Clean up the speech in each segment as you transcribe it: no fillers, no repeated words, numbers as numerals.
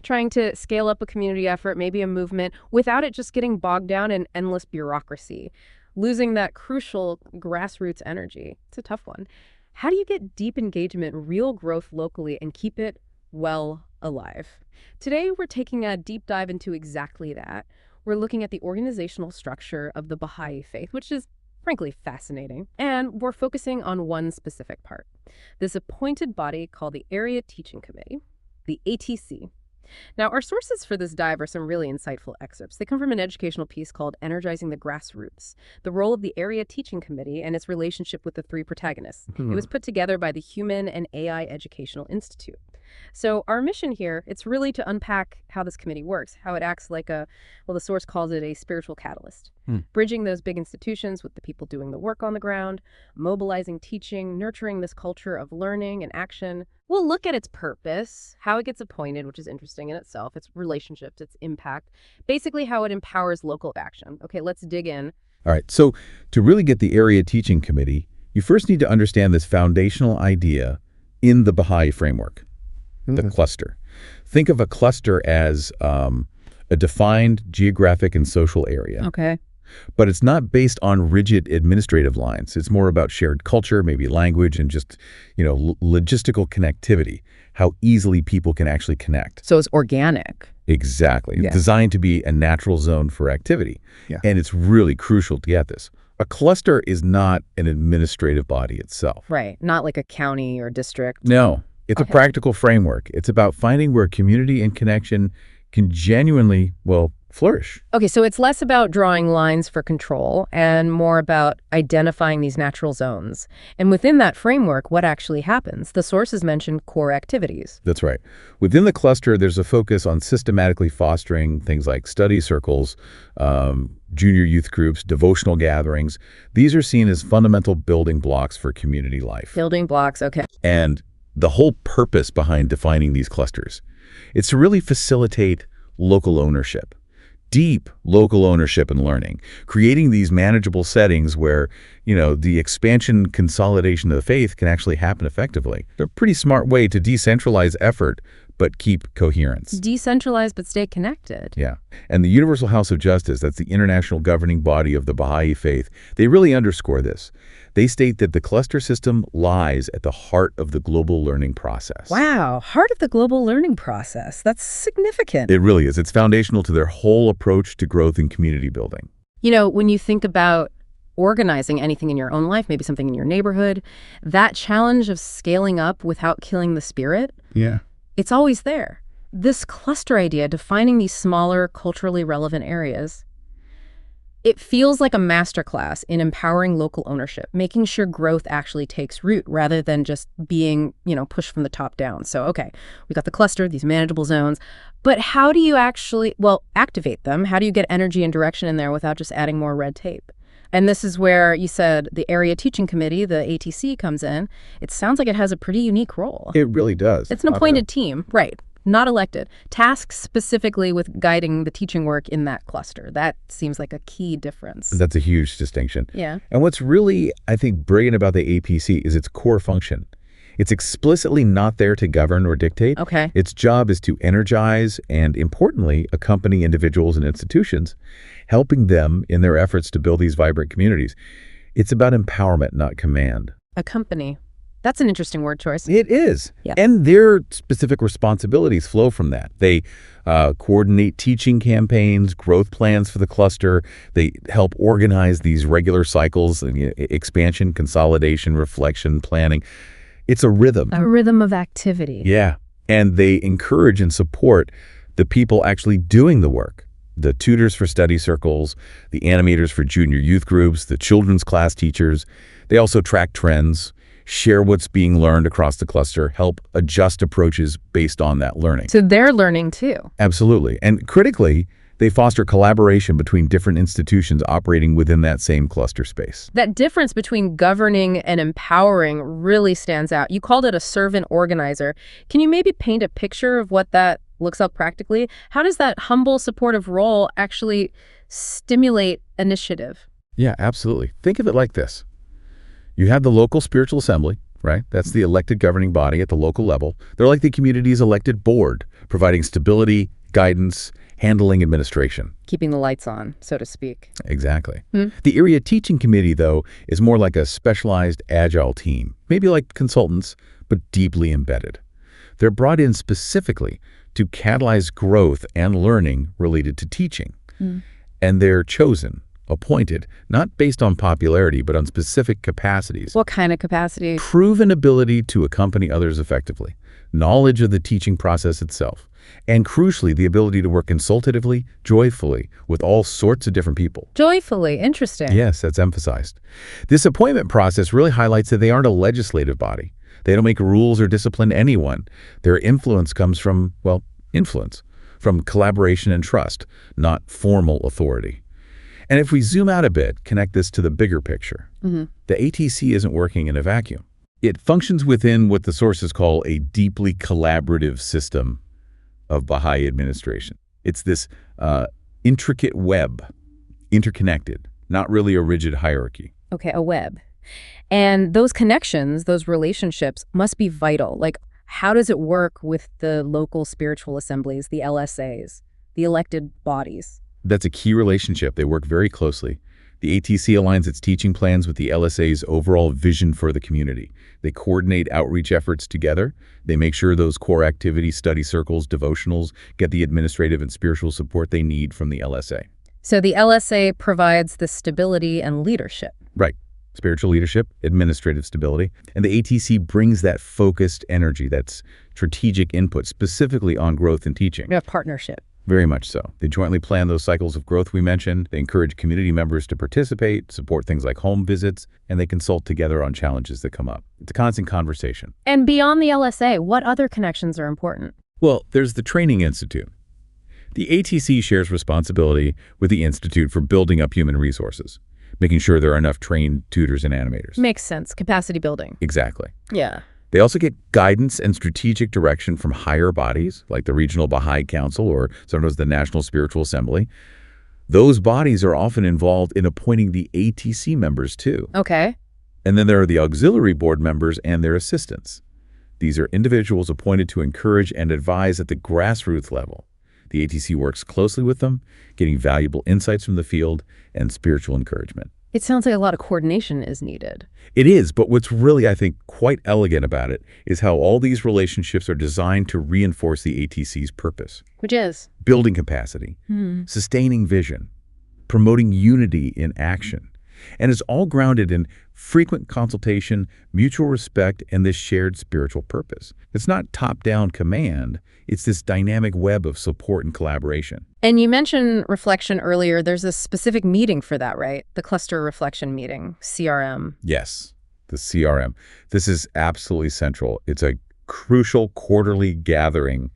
trying to scale up a community effort, maybe a movement, without it just getting bogged down in endless bureaucracy, losing that crucial grassroots energy. It's a tough one. How do you get deep engagement, real growth locally, and keep it, well, alive? Today, we're taking a deep dive into exactly that. We're looking at the organizational structure of the Bahá'í faith, which is frankly fascinating. And we're focusing on one specific part, this appointed body called the Area Teaching Committee, the ATC. Now, our sources for this dive are some really insightful excerpts. They come from an educational piece called Energizing the Grassroots, the role of the Area Teaching Committee and its relationship with the three protagonists. It was put together by the Human and AI Educational Institute. So our mission here, it's really to unpack how this committee works, how it acts like the source calls it a spiritual catalyst, bridging those big institutions with the people doing the work on the ground, mobilizing teaching, nurturing this culture of learning and action. We'll look at its purpose, how it gets appointed, which is interesting in itself, its relationships, its impact, basically how it empowers local action. Okay, let's dig in. All right, so to really get the Area Teaching Committee, you first need to understand this foundational idea in the Bahá'í framework. The cluster. Think of a cluster as a defined geographic and social area. Okay. But it's not based on rigid administrative lines. It's more about shared culture, maybe language, and just, logistical connectivity, how easily people can actually connect. So it's organic. Exactly. Yeah. It's designed to be a natural zone for activity. Yeah. And it's really crucial to get this. A cluster is not an administrative body itself. Right. Not like a county or district. No. It's a practical framework. It's about finding where community and connection can genuinely, flourish. Okay, so it's less about drawing lines for control and more about identifying these natural zones. And within that framework, what actually happens? The sources mentioned core activities. That's right. Within the cluster, there's a focus on systematically fostering things like study circles, junior youth groups, devotional gatherings. These are seen as fundamental building blocks for community life. Building blocks, okay. And the whole purpose behind defining these clusters, it's to really facilitate local ownership, deep local ownership and learning, creating these manageable settings where, the expansion, consolidation of the faith can actually happen effectively. They're a pretty smart way to decentralize effort, but keep coherence. Decentralized, but stay connected. Yeah. And the Universal House of Justice, that's the international governing body of the Bahá'í faith, they really underscore this. They state that the cluster system lies at the heart of the global learning process. Wow, heart of the global learning process. That's significant. It really is. It's foundational to their whole approach to growth and community building. When you think about organizing anything in your own life, maybe something in your neighborhood, that challenge of scaling up without killing the spirit, it's always there. This cluster idea, defining these smaller, culturally relevant areas, it feels like a masterclass in empowering local ownership, making sure growth actually takes root rather than just being, pushed from the top down. So, okay, we got the cluster, these manageable zones, but how do you actually, activate them? How do you get energy and direction in there without just adding more red tape? And this is where you said the Area Teaching Committee, the ATC, comes in. It sounds like it has a pretty unique role. It really does. It's an appointed team, right? Not elected. Tasked specifically with guiding the teaching work in that cluster. That seems like a key difference. That's a huge distinction. Yeah. And what's really, I think, brilliant about the APC is its core function. It's explicitly not there to govern or dictate. Okay. Its job is to energize and, importantly, accompany individuals and institutions, helping them in their efforts to build these vibrant communities. It's about empowerment, not command. Accompany. That's an interesting word choice. It is. Yeah. And their specific responsibilities flow from that. They coordinate teaching campaigns, growth plans for the cluster. They help organize these regular cycles, expansion, consolidation, reflection, planning. It's a rhythm. A rhythm of activity. Yeah. And they encourage and support the people actually doing the work. The tutors for study circles, the animators for junior youth groups, the children's class teachers. They also track trends, share what's being learned across the cluster, help adjust approaches based on that learning. So they're learning too. Absolutely. And critically, they foster collaboration between different institutions operating within that same cluster space. That difference between governing and empowering really stands out. You called it a servant organizer. Can you maybe paint a picture of what that looks like practically? How does that humble, supportive role actually stimulate initiative? Yeah, absolutely. Think of it like this. You have the local spiritual assembly, right? That's the elected governing body at the local level. They're like the community's elected board, providing stability, guidance, handling administration. Keeping the lights on, so to speak. Exactly. The area teaching committee, though, is more like a specialized agile team, maybe like consultants, but deeply embedded. They're brought in specifically to catalyze growth and learning related to teaching. And they're chosen, appointed, not based on popularity, but on specific capacities. What kind of capacity? Proven ability to accompany others effectively, knowledge of the teaching process itself, and crucially, the ability to work consultatively, joyfully, with all sorts of different people. Joyfully. Interesting. Yes, that's emphasized. This appointment process really highlights that they aren't a legislative body. They don't make rules or discipline anyone. Their influence comes from, well, influence, from collaboration and trust, not formal authority. And if we zoom out a bit, connect this to the bigger picture, the ATC isn't working in a vacuum. It functions within what the sources call a deeply collaborative system of Bahá'í administration. It's this intricate web, interconnected, not really a rigid hierarchy. Okay, a web. And those connections, those relationships must be vital. Like, how does it work with the local spiritual assemblies, the LSAs, the elected bodies? That's a key relationship. They work very closely. The ATC aligns its teaching plans with the LSA's overall vision for the community. They coordinate outreach efforts together. They make sure those core activities, study circles, devotionals, get the administrative and spiritual support they need from the LSA. So the LSA provides the stability and leadership. Right. Spiritual leadership, administrative stability. And the ATC brings that focused energy, that strategic input, specifically on growth and teaching. We have partnership. Very much so. They jointly plan those cycles of growth we mentioned. They encourage community members to participate, support things like home visits, and they consult together on challenges that come up. It's a constant conversation. And beyond the LSA, what other connections are important? Well, there's the Training Institute. The ATC shares responsibility with the Institute for building up human resources, making sure there are enough trained tutors and animators. Makes sense. Capacity building. Exactly. Yeah. They also get guidance and strategic direction from higher bodies, like the Regional Baha'i Council or sometimes the National Spiritual Assembly. Those bodies are often involved in appointing the ATC members, too. Okay. And then there are the auxiliary board members and their assistants. These are individuals appointed to encourage and advise at the grassroots level. The ATC works closely with them, getting valuable insights from the field and spiritual encouragement. It sounds like a lot of coordination is needed. It is, but what's really, I think, quite elegant about it is how all these relationships are designed to reinforce the ATC's purpose. Which is? Building capacity, sustaining vision, promoting unity in action. And it's all grounded in frequent consultation, mutual respect, and this shared spiritual purpose. It's not top-down command. It's this dynamic web of support and collaboration. And you mentioned reflection earlier. There's a specific meeting for that, right? The Cluster Reflection Meeting, CRM. Yes, the CRM. This is absolutely central. It's a crucial quarterly gathering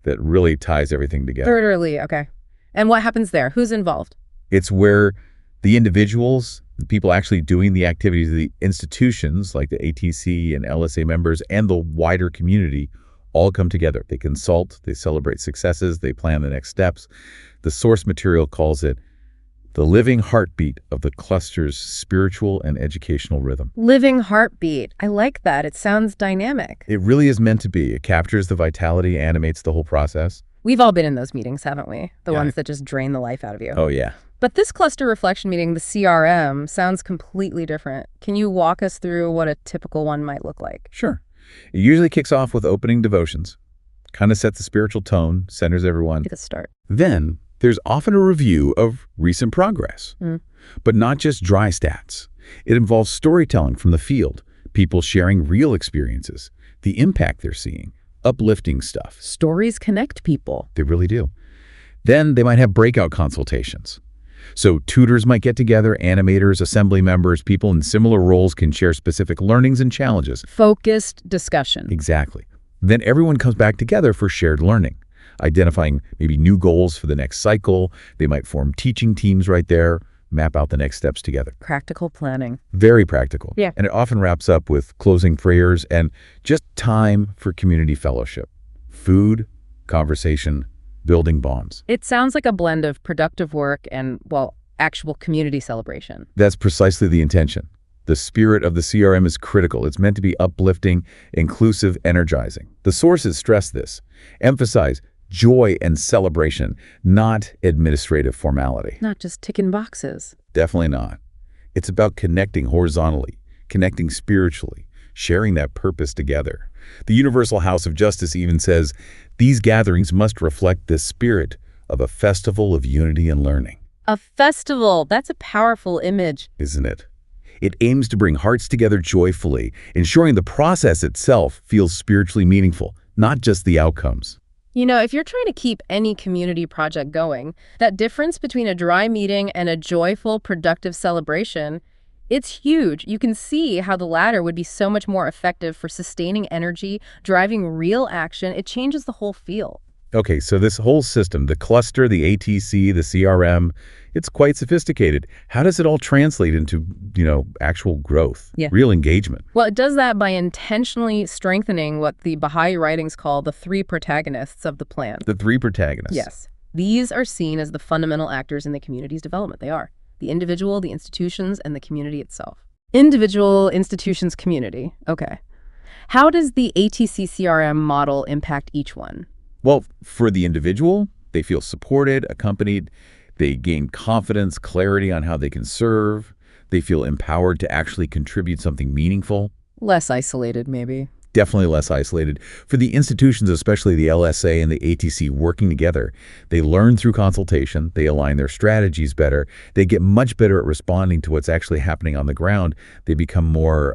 that really ties everything together. Quarterly, okay. And what happens there? Who's involved? It's where the individuals, the people actually doing the activities, the institutions like the ATC and LSA members and the wider community all come together. They consult, they celebrate successes, they plan the next steps. The source material calls it the living heartbeat of the cluster's spiritual and educational rhythm. Living heartbeat. I like that. It sounds dynamic. It really is meant to be. It captures the vitality, animates the whole process. We've all been in those meetings, haven't we? The Yeah. ones that just drain the life out of you. Oh, yeah. But this cluster reflection meeting, the CRM, sounds completely different. Can you walk us through what a typical one might look like? Sure. It usually kicks off with opening devotions, kind of sets the spiritual tone, centers everyone. Take a start. Then there's often a review of recent progress, but not just dry stats. It involves storytelling from the field, people sharing real experiences, the impact they're seeing, uplifting stuff. Stories connect people. They really do. Then they might have breakout consultations. So tutors might get together, animators, assembly members, people in similar roles can share specific learnings and challenges. Focused discussion. Exactly. Then everyone comes back together for shared learning, identifying maybe new goals for the next cycle. They might form teaching teams right there, map out the next steps together. Practical planning. Very practical. Yeah. And it often wraps up with closing prayers and just time for community fellowship. Food, conversation, building bonds. It sounds like a blend of productive work and, well, actual community celebration. That's precisely the intention. The spirit of the CRM is critical. It's meant to be uplifting, inclusive, energizing. The sources stress this. Emphasize joy and celebration, not administrative formality. Not just ticking boxes. Definitely not. It's about connecting horizontally, connecting spiritually, sharing that purpose together. The Universal House of Justice even says these gatherings must reflect this spirit of a festival of unity and learning. A festival. That's a powerful image. Isn't it? It aims to bring hearts together joyfully, ensuring the process itself feels spiritually meaningful, not just the outcomes. You know, if you're trying to keep any community project going, that difference between a dry meeting and a joyful, productive celebration, it's huge. You can see how the latter would be so much more effective for sustaining energy, driving real action. It changes the whole feel. Okay, so this whole system, the cluster, the ATC, the CRM, it's quite sophisticated. How does it all translate into, actual growth, real engagement? Well, it does that by intentionally strengthening what the Bahá'í writings call the three protagonists of the plan. The three protagonists. Yes. These are seen as the fundamental actors in the community's development. They are the individual, the institutions, and the community itself. Individual, institutions, community. Okay. How does the ATC CRM model impact each one? Well, for the individual, they feel supported, accompanied. They gain confidence, clarity on how they can serve. They feel empowered to actually contribute something meaningful. Less isolated, maybe. Definitely less isolated. For the institutions, especially the LSA and the ATC working together, they learn through consultation. They align their strategies better. They get much better at responding to what's actually happening on the ground. They become more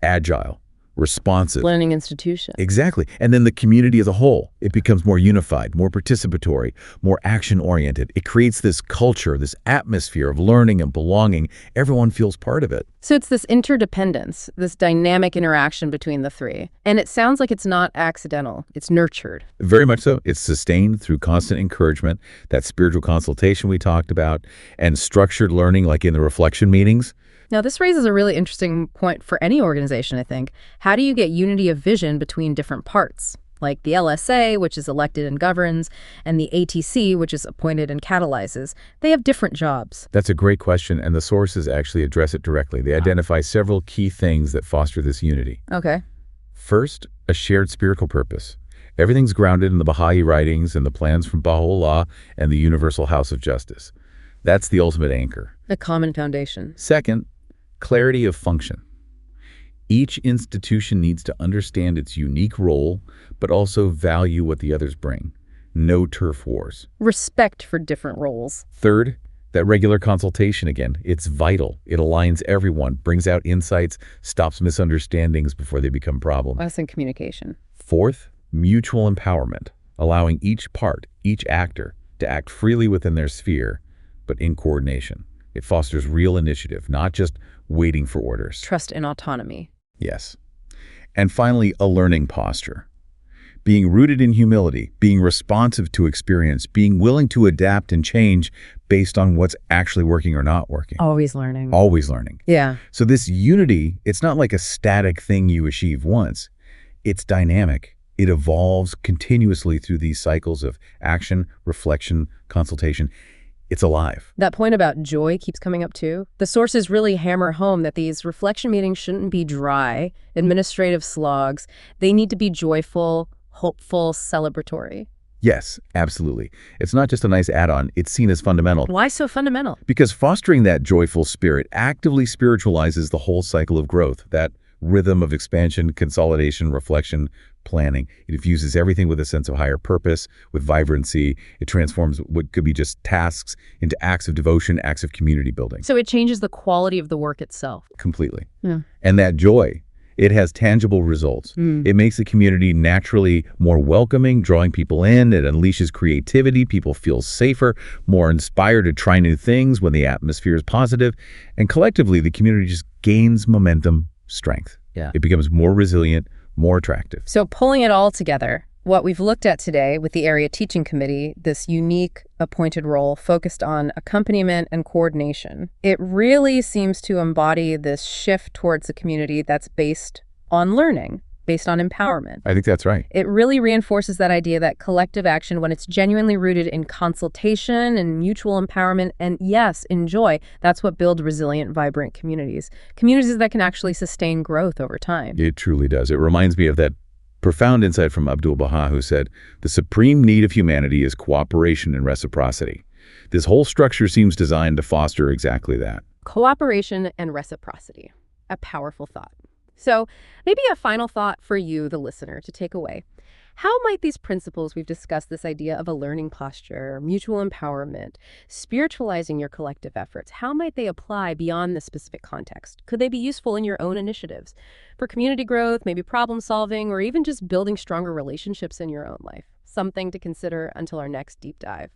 agile, responsive. Learning institution. Exactly. And then the community as a whole, it becomes more unified, more participatory, more action-oriented. It creates this culture, this atmosphere of learning and belonging. Everyone feels part of it. So it's this interdependence, this dynamic interaction between the three. And it sounds like it's not accidental. It's nurtured. Very much so. It's sustained through constant encouragement, that spiritual consultation we talked about, and structured learning like in the reflection meetings. Now, this raises a really interesting point for any organization, I think. How do you get unity of vision between different parts? Like the LSA, which is elected and governs, and the ATC, which is appointed and catalyzes. They have different jobs. That's a great question, and the sources actually address it directly. They identify several key things that foster this unity. Okay. First, a shared spiritual purpose. Everything's grounded in the Bahá'í writings and the plans from Baha'u'llah and the Universal House of Justice. That's the ultimate anchor. A common foundation. Second, clarity of function. Each institution needs to understand its unique role, but also value what the others bring. No turf wars. Respect for different roles. Third, that regular consultation again. It's vital. It aligns everyone, brings out insights, stops misunderstandings before they become problems. That's in communication. Fourth, mutual empowerment, allowing each part, each actor, to act freely within their sphere, but in coordination. It fosters real initiative, not just waiting for orders. Trust and autonomy. Yes. And finally, a learning posture. Being rooted in humility, being responsive to experience, being willing to adapt and change based on what's actually working or not working. Always learning. Always learning. Yeah. So this unity, it's not like a static thing you achieve once. It's dynamic. It evolves continuously through these cycles of action, reflection, consultation. It's alive. That point about joy keeps coming up too. The sources really hammer home that these reflection meetings shouldn't be dry, administrative slogs. They need to be joyful, hopeful, celebratory. Yes, absolutely. It's not just a nice add-on. It's seen as fundamental. Why so fundamental? Because fostering that joyful spirit actively spiritualizes the whole cycle of growth, that rhythm of expansion, consolidation, reflection, planning. It infuses everything with a sense of higher purpose, with vibrancy. It transforms what could be just tasks into acts of devotion, acts of community building. So it changes the quality of the work itself. Completely. Yeah. And that joy, it has tangible results. It makes the community naturally more welcoming, drawing people in. It unleashes creativity. People feel safer, more inspired to try new things when the atmosphere is positive. And collectively, the community just gains momentum, strength. Yeah. It becomes more resilient, more attractive. So pulling it all together, what we've looked at today with the Area Teaching Committee, this unique appointed role focused on accompaniment and coordination, it really seems to embody this shift towards a community that's based on learning, based on empowerment. I think that's right. It really reinforces that idea that collective action, when it's genuinely rooted in consultation and mutual empowerment and, yes, in joy, that's what builds resilient, vibrant communities. Communities that can actually sustain growth over time. It truly does. It reminds me of that profound insight from Abdul-Baha, who said, "The supreme need of humanity is cooperation and reciprocity." This whole structure seems designed to foster exactly that. Cooperation and reciprocity. A powerful thought. So maybe a final thought for you, the listener, to take away. How might these principles we've discussed, this idea of a learning posture, mutual empowerment, spiritualizing your collective efforts, how might they apply beyond the specific context? Could they be useful in your own initiatives for community growth, maybe problem solving, or even just building stronger relationships in your own life? Something to consider until our next deep dive.